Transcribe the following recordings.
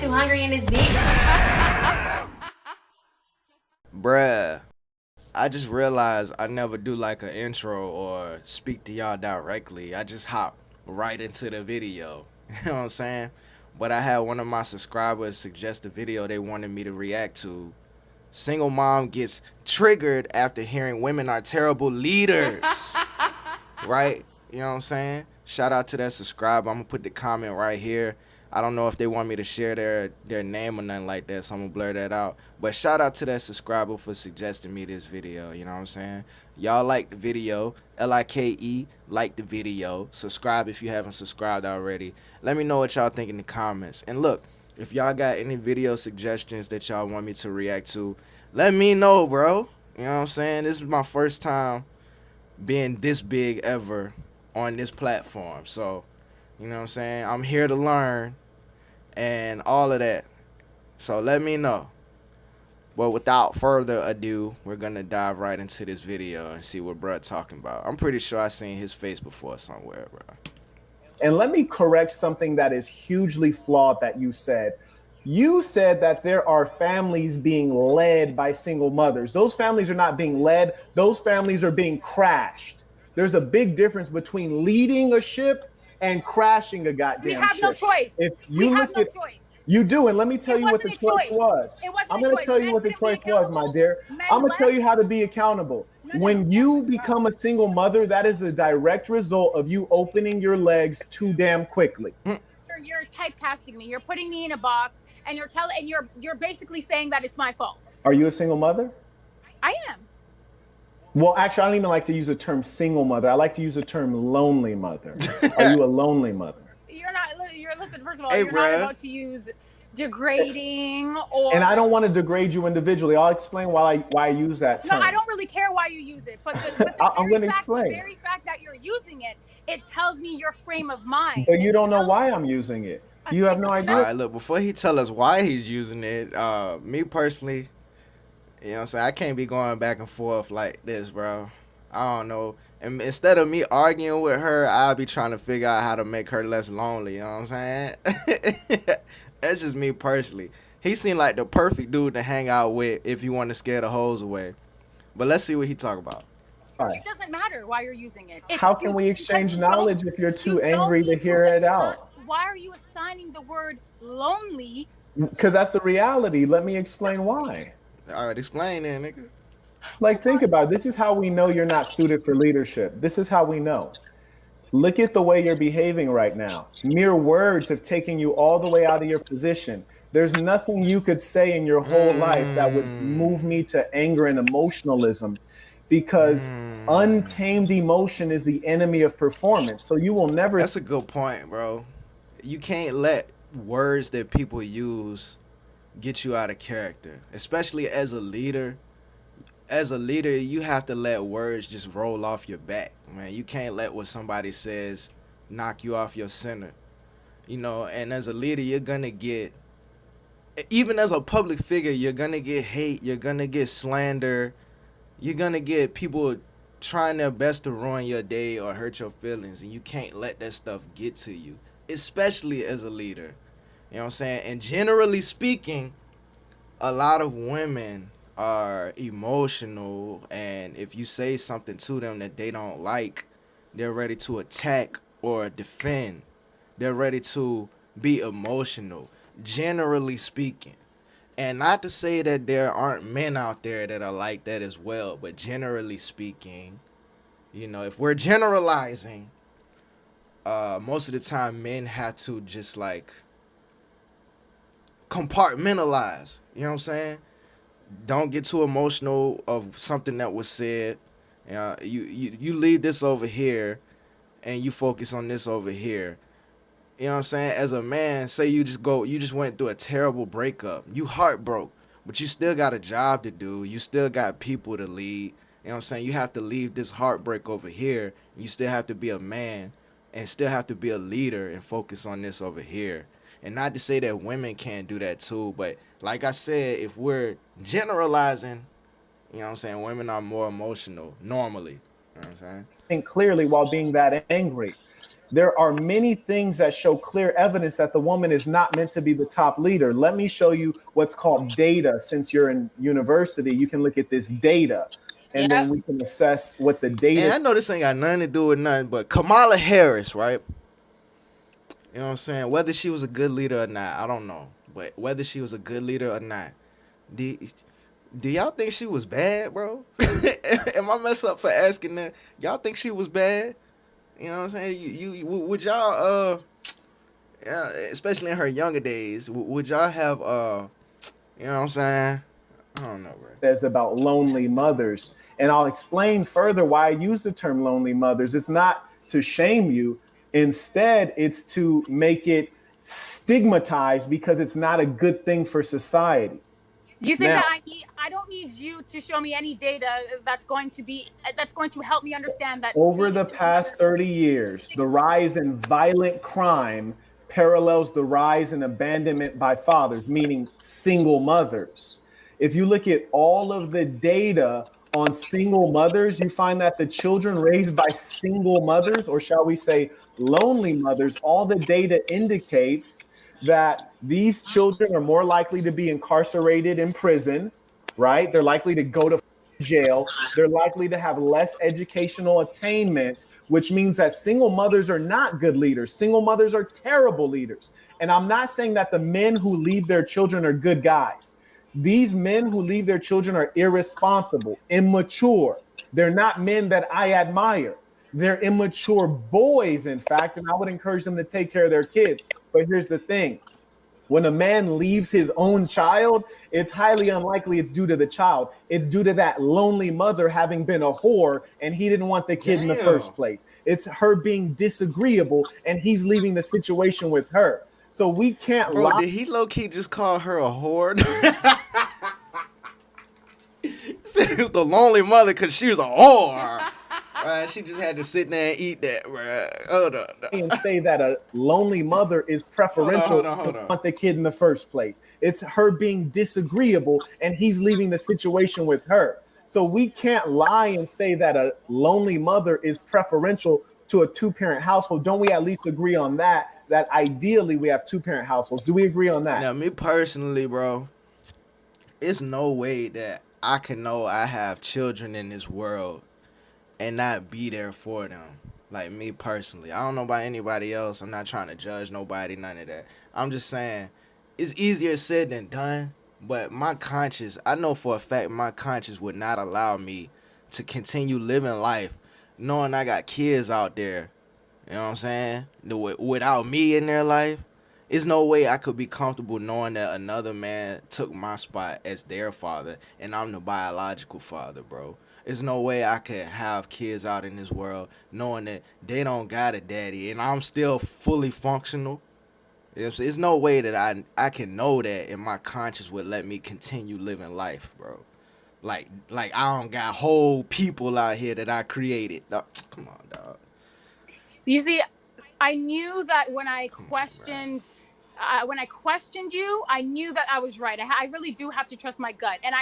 too hungry in this bitch. Bruh, I just realized I never do like an intro or speak to y'all directly. I just hop right into the video. You know what I'm saying? But I had one of my subscribers suggest a video they wanted me to react to. Single mom gets triggered after hearing women are terrible leaders. Right? You know what I'm saying? Shout out to that subscriber. I'm gonna put the comment right here. I don't know if they want me to share their name or nothing like that, so I'm gonna blur that out. But shout out to that subscriber for suggesting me this video. You know what I'm saying? Y'all like the video, LIKE, like the video. Subscribe if you haven't subscribed already. Let me know what y'all think in the comments. And look, if y'all got any video suggestions that y'all want me to react to, let me know, bro. You know what I'm saying? This is my first time being this big ever on this platform. So, you know what I'm saying? I'm here to learn and all of that. So let me know. But without further ado, we're gonna dive right into this video and see what bruh talking about. I'm pretty sure I seen his face before somewhere, bro. And let me correct something that is hugely flawed that you said. You said that there are families being led by single mothers. Those families are not being led. Those families are being crashed. There's a big difference between leading a ship and crashing a goddamn ship. We have no choice. If you we look have no at, choice. You do, and let me tell you what the choice was. I'm going to tell you what the choice was, my dear. I'm going to tell you how to be accountable. When you become a single mother, that is the direct result of you opening your legs too damn quickly. You're typecasting me. You're putting me in a box, and you're basically saying that it's my fault. Are you a single mother? I am. Well, actually, I don't even like to use the term single mother. I like to use the term lonely mother. Are you a lonely mother? Listen, first of all, hey, you're not about to use degrading or... And I don't want to degrade you individually. I'll explain why I use that term. No, I don't really care why you use it. But I'm going to explain. The very fact that you're using it, it tells me your frame of mind. But you don't know why I'm using it. You have no idea. All right, look, before he tell us why he's using it, me personally, you know what I'm saying, I can't be going back and forth like this, bro. I don't know. And instead of me arguing with her, I'll be trying to figure out how to make her less lonely. You know what I'm saying? That's just me personally. He seemed like the perfect dude to hang out with if you want to scare the hoes away. But let's see what he talk about. All right. It doesn't matter why you're using it. How can we exchange knowledge if you're too angry to hear it out? Why are you assigning the word lonely? Because that's the reality. Let me explain why. All right, explain then, nigga. Like, think about it. This is how we know you're not suited for leadership. This is how we know. Look at the way you're behaving right now. Mere words have taken you all the way out of your position. There's nothing you could say in your whole life that would move me to anger and emotionalism, because untamed emotion is the enemy of performance. So you will never... That's a good point, bro. You can't let words that people use get you out of character, especially as a leader. As a leader, you have to let words just roll off your back, man. You can't let what somebody says knock you off your center, you know. And as a leader, you're gonna get, even as a public figure, you're gonna get hate, you're gonna get slander, you're gonna get people trying their best to ruin your day or hurt your feelings, and you can't let that stuff get to you, especially as a leader. You know what I'm saying? And generally speaking, a lot of women are emotional, and if you say something to them that they don't like, they're ready to attack or defend. They're ready to be emotional, generally speaking. And not to say that there aren't men out there that are like that as well, but generally speaking, you know, if we're generalizing, most of the time men have to just like compartmentalize, you know what I'm saying? Don't get too emotional of something that was said. You leave this over here and you focus on this over here. You know what I'm saying? As a man, say you just went through a terrible breakup. You heartbroke, but you still got a job to do. You still got people to lead. You know what I'm saying? You have to leave this heartbreak over here. You still have to be a man and still have to be a leader and focus on this over here. And not to say that women can't do that too, but like I said, if we're generalizing, you know what I'm saying, women are more emotional normally. You know what I'm saying? Think clearly while being that angry. There are many things that show clear evidence that the woman is not meant to be the top leader. Let me show you what's called data. Since you're in university, you can look at this data and then Yep. we can assess what the And data. I know this ain't got nothing to do with nothing, but Kamala Harris, right? You know what I'm saying? Whether she was a good leader or not, I don't know. But whether she was a good leader or not, do, do y'all think she was bad, bro? Am I mess up for asking that? Y'all think she was bad? You know what I'm saying? Would y'all yeah, especially in her younger days, would y'all have you know what I'm saying? I don't know, bro. Says about lonely mothers. And I'll explain further why I use the term lonely mothers. It's not to shame you. Instead, it's to make it stigmatized because it's not a good thing for society. You think Now, that I don't need you to show me any data that's going to help me understand that over being a the single mother past 30 years, the rise in violent crime parallels the rise in abandonment by fathers, meaning single mothers. If you look at all of the data on single mothers, you find that the children raised by single mothers, or shall we say lonely mothers, all the data indicates that these children are more likely to be incarcerated in prison, right? They're likely to go to jail. They're likely to have less educational attainment, which means that single mothers are not good leaders. Single mothers are terrible leaders. And I'm not saying that the men who leave their children are good guys. These men who leave their children are irresponsible, immature. They're not men that I admire. They're immature boys, in fact, and I would encourage them to take care of their kids. But here's the thing: when a man leaves his own child, it's highly unlikely it's due to the child. It's due to that lonely mother having been a whore and he didn't want the kid in the Damn. first place. It's her being disagreeable and he's leaving the situation with her. So we can't Bro, lie. did he low key just call her a whore? Said it was the lonely mother because she was a whore. She just had to sit there and eat that, bro. Hold on. And say that a lonely mother is preferential Hold to on. want the kid in the first place. It's her being disagreeable and he's leaving the situation with her. So we can't lie and say that a lonely mother is preferential to a two-parent household. Don't we at least agree on that? That ideally we have two-parent households. Do we agree on that? Now, me personally, bro, it's no way that I can know I have children in this world and not be there for them. Like me personally, I don't know about anybody else. I'm not trying to judge nobody, none of that. I'm just saying it's easier said than done. But my conscience, I know for a fact, my conscience would not allow me to continue living life knowing I got kids out there. You know what I'm saying? Without me in their life, there's no way I could be comfortable knowing that another man took my spot as their father and I'm the biological father, bro. There's no way I could have kids out in this world knowing that they don't got a daddy and I'm still fully functional. There's no way that I can know that and my conscience would let me continue living life, bro. Like I don't got whole people out here that I created. Come on, dog. You see, I knew that Come on, man. when I questioned you, I knew that I was right. I really do have to trust my gut, and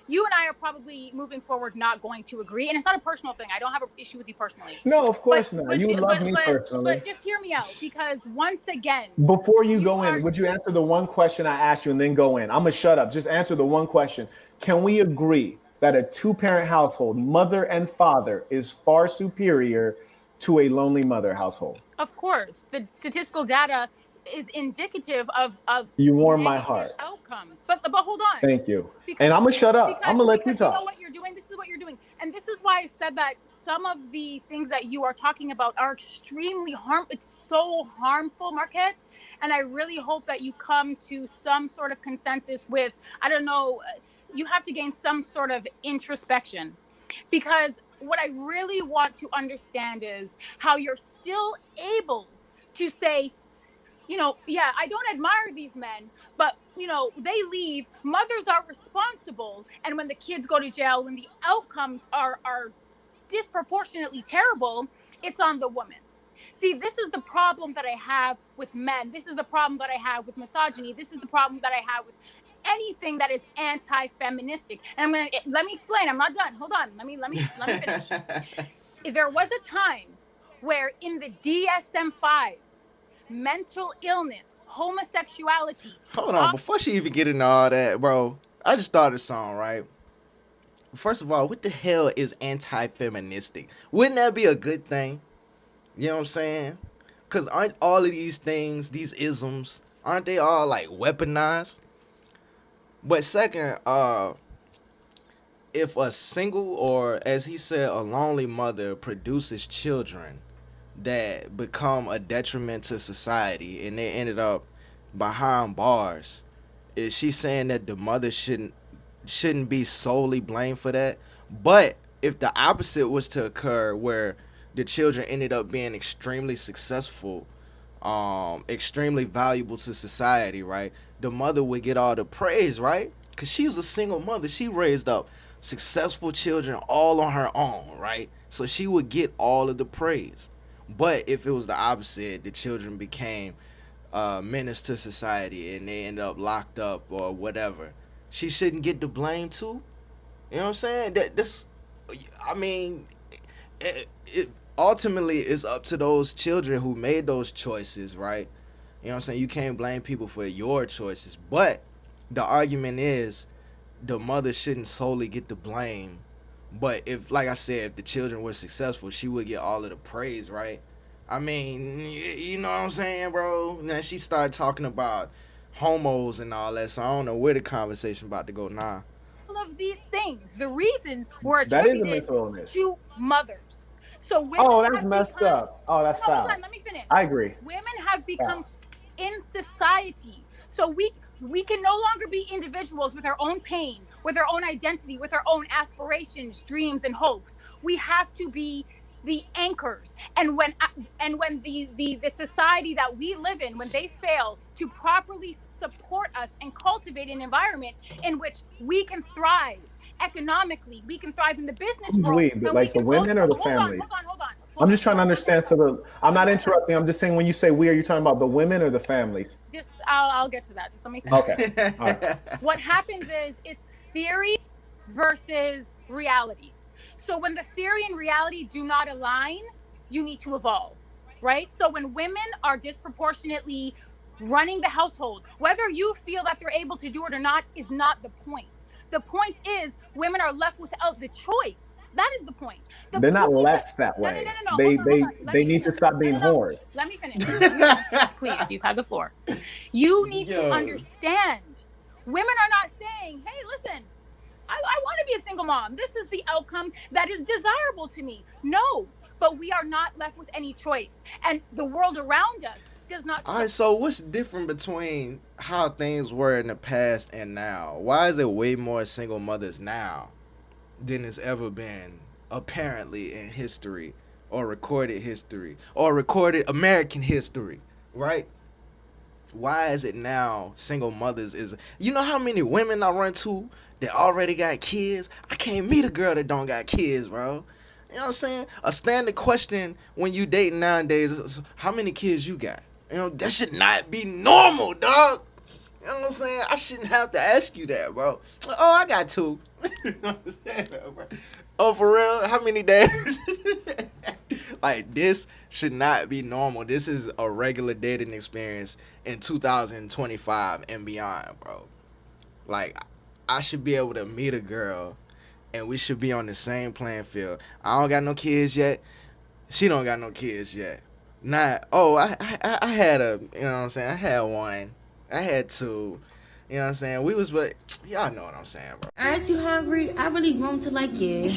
you and I are probably moving forward not going to agree, and it's not a personal thing. I don't have an issue with you personally, No, of but course not. You would love me personally. just hear me out, because once again, Before you you go are in, would you answer the one question I asked you and then go in? I'm going to shut up. Just answer the one question. Can we agree that a two-parent household, mother and father, is far superior to a lonely mother household? of course, the statistical data is indicative of You warm my negative heart. outcomes. But hold on, Thank you. because And I'm going to shut up. I'm going to let you you know talk. what you're doing. This is what you're doing, and this is why I said that some of the things that you are talking about are extremely It's so harmful, Marquette. And I really hope that you come to some sort of consensus with, I don't know, you have to gain some sort of introspection, because what I really want to understand is how you're still able to say, yeah, I don't admire these men, but they leave. Mothers are responsible, and when the kids go to jail, when the outcomes are disproportionately terrible, it's on the woman. See, this is the problem that I have with men. This is the problem that I have with misogyny. This is the problem that I have with anything that is anti-feministic. And let me explain. I'm not done. Hold on. Let me finish. If there was a time where in the DSM-5, mental illness, homosexuality, Hold on, before she even get into all that, bro, I just started a song, right? First of all, what the hell is anti-feministic? Wouldn't that be a good thing? You know what I'm saying? Because aren't all of these things, these isms, aren't they all like weaponized? But second, if a single or, as he said, a lonely mother produces children that become a detriment to society and they ended up behind bars, is she saying that the mother shouldn't be solely blamed for that? But if the opposite was to occur, where the children ended up being extremely successful, extremely valuable to society, right? The mother would get all the praise, right? Because she was a single mother. She raised up successful children all on her own, right? So she would get all of the praise. But if it was the opposite, the children became menace to society and they end up locked up or whatever, she shouldn't get the blame too. You know what I'm saying? I mean, it ultimately is up to those children who made those choices, right? You know what I'm saying? You can't blame people for your choices, but the argument is the mother shouldn't solely get the blame. But if, like I said, if the children were successful, she would get all of the praise, right? I mean, you know what I'm saying, bro? Now she started talking about homos and all that, so I don't know where the conversation about to go now. all of these things, the reasons were That is a attributed mental illness. to mothers. So women Oh, that's have messed become, up. Oh, that's no, foul. hold on, let me finish. I agree. Women have become in society. So we can no longer be individuals with our own pain, with our own identity, with our own aspirations, dreams, and hopes. We have to be the anchors. And when the society that we live in, when they fail to properly support us and cultivate an environment in which we can thrive economically, we can thrive in the business Who's world. we? Like the women or the families? Hold on. I'm just trying to understand. I'm not interrupting. I'm just saying, when you say we, are you talking about the women or the families? Just I'll get to that. Just let me finish. Okay. All right. What happens is it's theory versus reality. So when the theory and reality do not align, you need to evolve, right? So when women are disproportionately running the household, whether you feel that they're able to do it or not is not the point. The point is women are left without the choice. That is the point. They're not left that way. No. They need to stop being whores. Let me finish. Please, you've had the floor. You need to understand. Women are not saying, hey, listen, I want to be a single mom. This is the outcome that is desirable to me. No, but we are not left with any choice. And the world around us does not. All right, so what's different between how things were in the past and now? Why is there way more single mothers now than it's ever been, apparently, in history or recorded American history, right? Why is it now single mothers is... You know how many women I run to that already got kids? I can't meet a girl that don't got kids, bro. You know what I'm saying? A standard question when you dating nowadays is, how many kids you got? You know, that should not be normal, dog. You know what I'm saying? I shouldn't have to ask you that, bro. Oh, I got 2. You know what I'm saying, bro? Oh, for real? How many days? Like, this should not be normal. This is a regular dating experience in 2025 and beyond, bro. Like, I should be able to meet a girl and we should be on the same playing field. I don't got no kids yet. She don't got no kids yet. Not, oh, I had a, you know what I'm saying? I had 1. I had 2. You know what I'm saying? We was, but y'all know what I'm saying, bro. Aren't you hungry? I really grown to like you.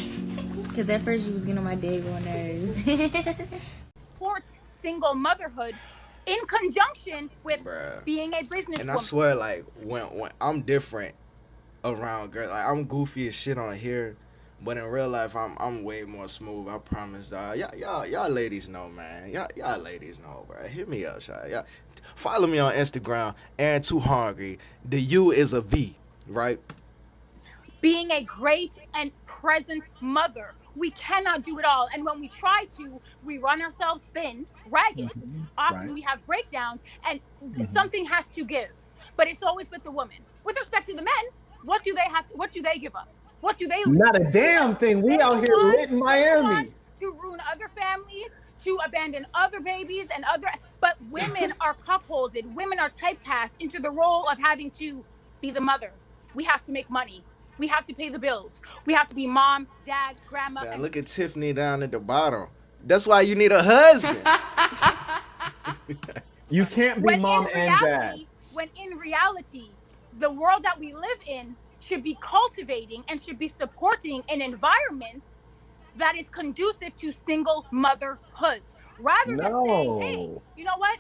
Because at first you was getting on my day on nerves. Support single motherhood in conjunction with being a business And woman. I swear, like, when I'm different around girls, like, I'm goofy as shit on here, but in real life, I'm way more smooth. I promise, dog. Y'all ladies know, man. Y'all ladies know, bro. Hit me up, y'all. Follow me on Instagram, Aaron Too Hungry. The U is a V, right? Being a great and present mother. We cannot do it all. And when we try to, we run ourselves thin, ragged. Often we have breakdowns, and something has to give. But it's always with the woman. With respect to the men, what do they give up? What do they lose? Not a damn thing. We out here lit in Miami. To ruin other families, to abandon other babies and other, but women are cuckolded. Women are typecast into the role of having to be the mother. We have to make money. We have to pay the bills. We have to be mom, dad, grandma. Man, And look at Tiffany down at the bottom. That's why you need a husband. You can't be when mom in and dad. reality, when in reality, the world that we live in should be cultivating and should be supporting an environment that is conducive to single motherhood, rather than saying, hey, No. you know what?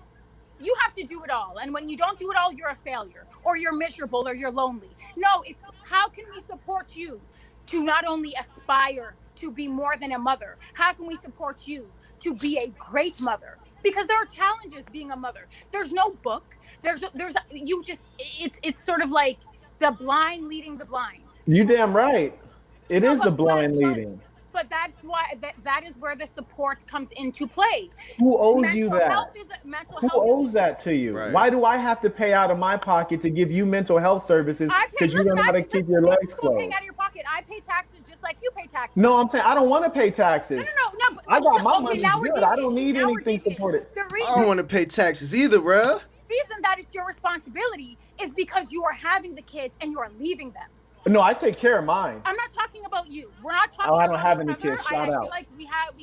You have to do it all. And when you don't do it all, you're a failure, or you're miserable, or you're lonely. No, it's how can we support you to not only aspire to be more than a mother? How can we support you to be a great mother? Because there are challenges being a mother. There's no book. It's sort of like the blind leading the blind. You damn right. It No, is the blind leading. But that's why that is where the support comes into play. Who owes you that? Mental Who health owes that to you? Right. Why do I have to pay out of my pocket to give you mental health services because you don't know how to keep your legs You're paying closed? out of your pocket. I pay taxes just like you pay taxes. No, I'm saying I don't want to pay taxes. No. I got my Okay, money's now we're good. I don't deviating. need Now we're anything deviating. supported. The I don't want to pay taxes either, bruh. reason that it's your responsibility is because you are having the kids and you are leaving them. No, I take care of mine. I'm not talking about you. We're not talking. Oh, I about don't have each any other. kids. I Shout feel out. like we have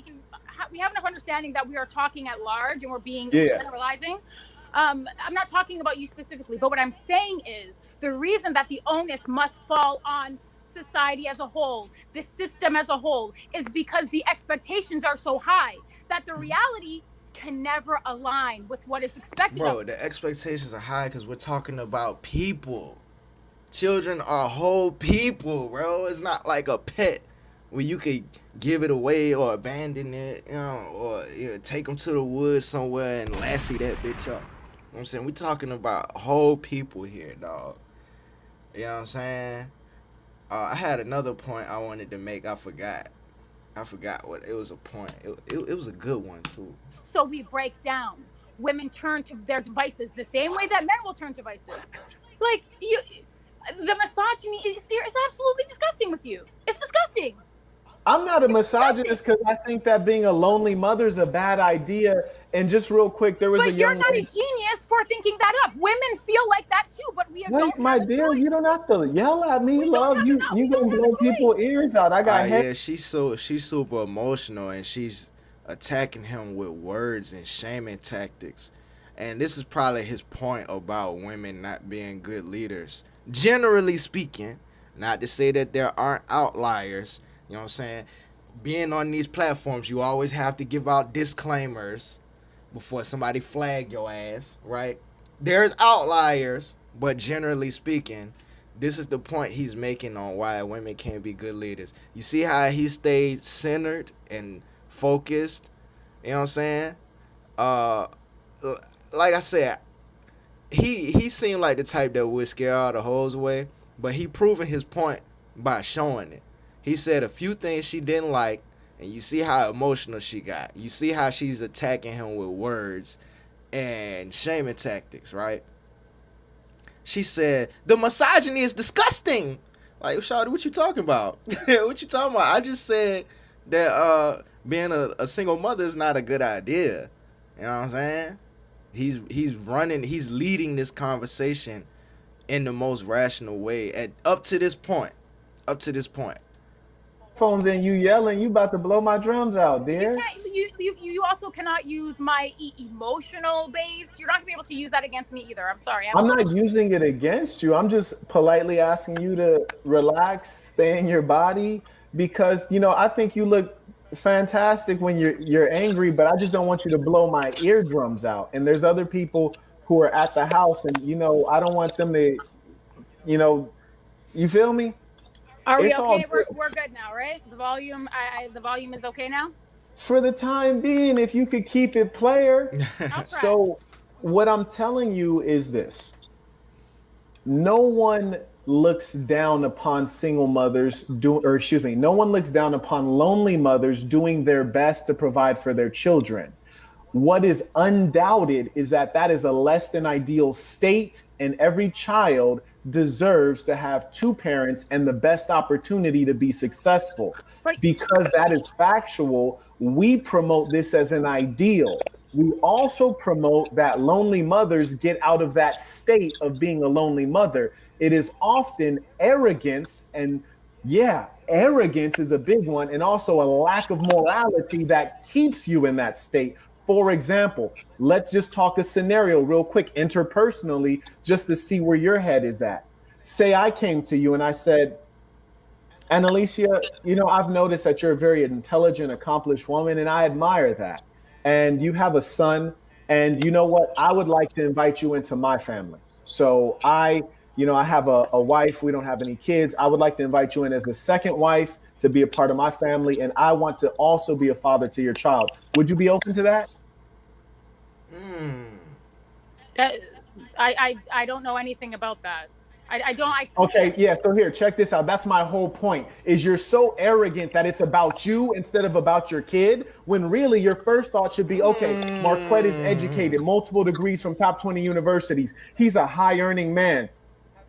enough understanding that we are talking at large and we're being Yeah. generalizing. I'm not talking about you specifically, but what I'm saying is the reason that the onus must fall on society as a whole, the system as a whole, is because the expectations are so high that the reality can never align with what is expected Bro, of the expectations are high because we're talking about people. Children are whole people, bro. It's not like a pet where you could give it away or abandon it, or take them to the woods somewhere and lassie that bitch up. You know what I'm saying? We talking about whole people here, dog. You know what I'm saying? I had another point I wanted to make. I forgot what it was. A point. It was a good one too. So we break down. Women turn to their devices the same way that men will turn to devices. Like the misogyny is absolutely disgusting with you. It's disgusting. I'm not a misogynist because I think that being a lonely mother is a bad idea. And just real quick, there was But a you're young not a lady. genius for thinking that up. Women feel like that too, but we don't Wait, my have a dear, choice. you don't have to yell at me, We don't love. have You to- we you don't gonna have a blow choice. people's ears out. I got head. Yeah, she's super emotional and she's attacking him with words and shaming tactics. And this is probably his point about women not being good leaders. Generally speaking, not to say that there aren't outliers, you know what I'm saying? Being on these platforms, you always have to give out disclaimers before somebody flag your ass, right? There's outliers, but generally speaking, this is the point he's making on why women can't be good leaders. You see how he stayed centered and focused? You know what I'm saying? Like I said, he seemed like the type that would scare all the hoes away, but he proven his point by showing it. He said a few things she didn't like, and you see how emotional she got. You see how she's attacking him with words and shaming tactics, right? She said, the misogyny is disgusting. Like, Shawty, what you talking about? What you talking about? I just said that being a single mother is not a good idea. You know what I'm saying? He's leading this conversation in the most rational way up to this point. Phones and you yelling, you about to blow my drums out, dear. You also cannot use my emotional base. You're not gonna be able to use that against me either. I'm sorry. I'm not using it against you. I'm just politely asking you to relax, stay in your body, because I think you look fantastic when you're angry, but I just don't want you to blow my eardrums out. And there's other people who are at the house, and I don't want them to, you feel me? Are we It's all okay? good. We're good now, right? The volume, the volume is okay now. For the time being, if you could keep it player. I'll try. So what I'm telling you is this. No one looks down upon single mothers no one looks down upon lonely mothers doing their best to provide for their children. What is undoubted is that is a less than ideal state, and every child deserves to have two parents and the best opportunity to be successful. Right. Because that is factual, we promote this as an ideal. We also promote that lonely mothers get out of that state of being a lonely mother. It is often arrogance, and yeah, arrogance is a big one, and also a lack of morality that keeps you in that state. For example, let's just talk a scenario real quick, interpersonally, just to see where your head is at. Say I came to you and I said, and Alicia, I've noticed that you're a very intelligent, accomplished woman, and I admire that. And you have a son, and you know what? I would like to invite you into my family. So I have a wife. We don't have any kids. I would like to invite you in as the second wife to be a part of my family, and I want to also be a father to your child. Would you be open to that? I don't know anything about that. I don't. Okay, yeah. So here, check this out. That's my whole point. Is you're so arrogant that it's about you instead of about your kid, when really your first thought should be, okay, Marquette is educated, multiple degrees from top 20 universities. He's a high earning man,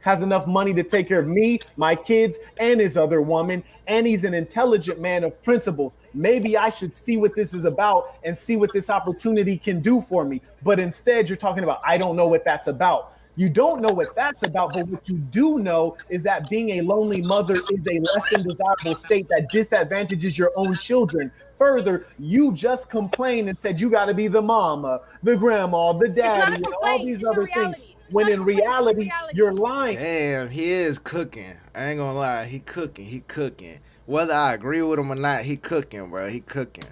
has enough money to take care of me, my kids, and his other woman, and he's an intelligent man of principles. Maybe I should see what this is about and see what this opportunity can do for me. But instead, you're talking about, I don't know what that's about. You don't know what that's about, but what you do know is that being a lonely mother is a less than desirable state that disadvantages your own children. Further, you just complained and said you got to be the mama, the grandma, the daddy, and all these other things. When in reality, you're lying. Damn, he is cooking. I ain't gonna lie, he cooking. Whether I agree with him or not, he cooking, bro. He cooking.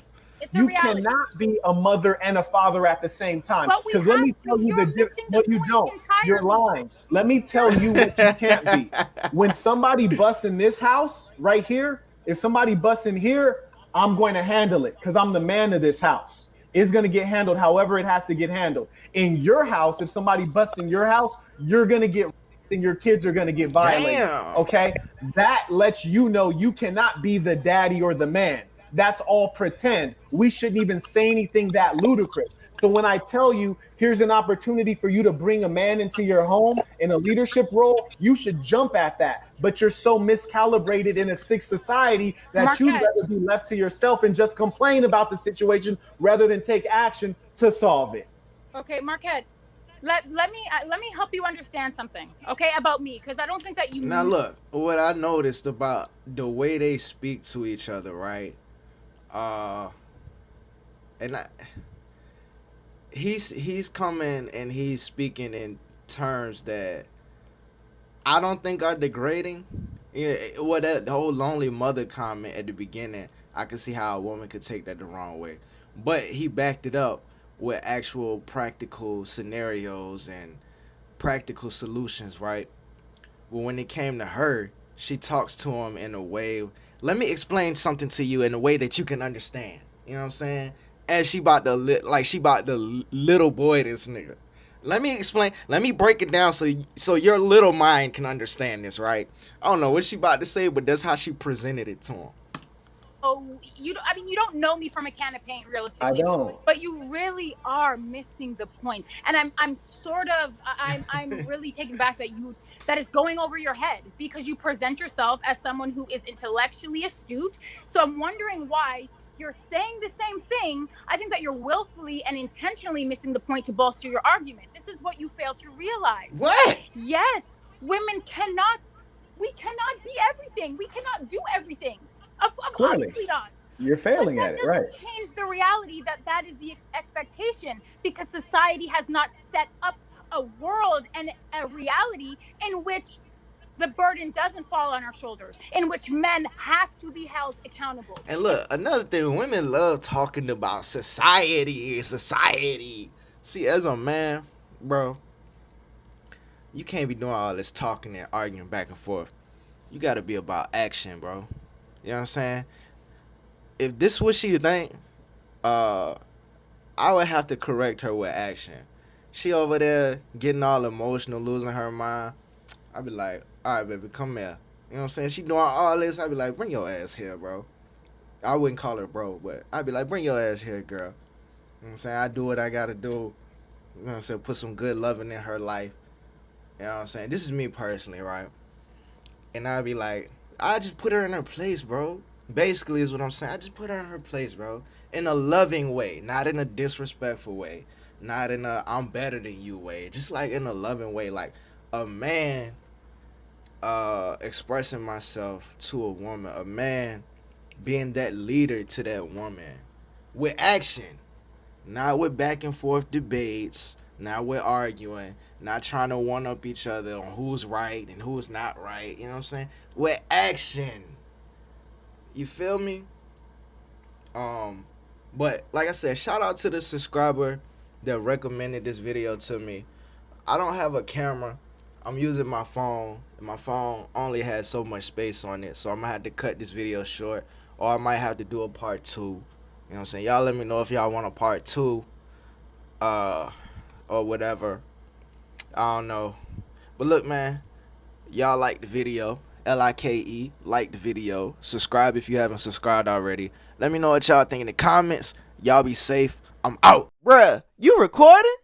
You cannot be a mother and a father at the same time. Because let me tell you what you don't. You're lying. Let me tell you what you can't be. When somebody busts in this house right here, if somebody busts in here, I'm going to handle it because I'm the man of this house. It's going to get handled however it has to get handled. In your house, if somebody busts in your house, you're going to get and your kids are going to get violated. Damn. Okay? That lets you know you cannot be the daddy or the man. That's all pretend. We shouldn't even say anything that ludicrous. So when I tell you, here's an opportunity for you to bring a man into your home in a leadership role, you should jump at that. But you're so miscalibrated in a sick society that you'd rather be left to yourself and just complain about the situation rather than take action to solve it. Okay, Marquette, let me help you understand something, okay, about me, because I don't think that you. Now look, what I noticed about the way they speak to each other, right? He's coming and he's speaking in terms that I don't think are degrading. Yeah, well, that the whole lonely mother comment at the beginning, I could see how a woman could take that the wrong way, but he backed it up with actual practical scenarios and practical solutions, right? But when it came to her, she talks to him in a way. Let me explain something to you in a way that you can understand. You know what I'm saying? As she about to little boy this nigga. Let me explain. Let me break it down so your little mind can understand this, right? I don't know what she about to say, but that's how she presented it to him. Oh, you don't know me from a can of paint, realistically. I don't. But you really are missing the point. And I'm really taken back that is going over your head, because you present yourself as someone who is intellectually astute. So I'm wondering why you're saying the same thing. I think that you're willfully and intentionally missing the point to bolster your argument. This is what you fail to realize. What? Yes, we cannot be everything. We cannot do everything. Obviously not. You're failing at it, right? That doesn't change the reality that is the expectation, because society has not set up a world and a reality in which the burden doesn't fall on our shoulders, in which men have to be held accountable. And look, another thing, women love talking about society. See, as a man, bro, you can't be doing all this talking and arguing back and forth. You got to be about action, bro. You know what I'm saying? If this is what she think, I would have to correct her with action. She over there getting all emotional, losing her mind. I'd be like, all right, baby, come here. You know what I'm saying? She doing all this. I'd be like, bring your ass here, bro. I wouldn't call her bro, but I'd be like, bring your ass here, girl. You know what I'm saying? I do what I got to do. You know what I'm saying? Put some good loving in her life. You know what I'm saying? This is me personally, right? And I'd be like, I just put her in her place, bro. Basically, is what I'm saying. I just put her in her place, bro. In a loving way, not in a disrespectful way, not in a I'm better than you way. Just like in a loving way, like a man expressing myself to a woman, a man being that leader to that woman with action, not with back and forth debates, not with arguing, not trying to one up each other on who's right and who's not right. You know what I'm saying? With action. You feel me? But like I said, shout out to the subscriber that recommended this video to me. I don't have a camera. I'm using my phone, and my phone only has so much space on it, so I'm gonna have to cut this video short, or I might have to do a part 2. You know what I'm saying? Y'all let me know if y'all want a part 2, or whatever. I don't know. But look, man, y'all like the video. LIKE, like the video. Subscribe if you haven't subscribed already. Let me know what y'all think in the comments. Y'all be safe. I'm out. Bruh, you recording?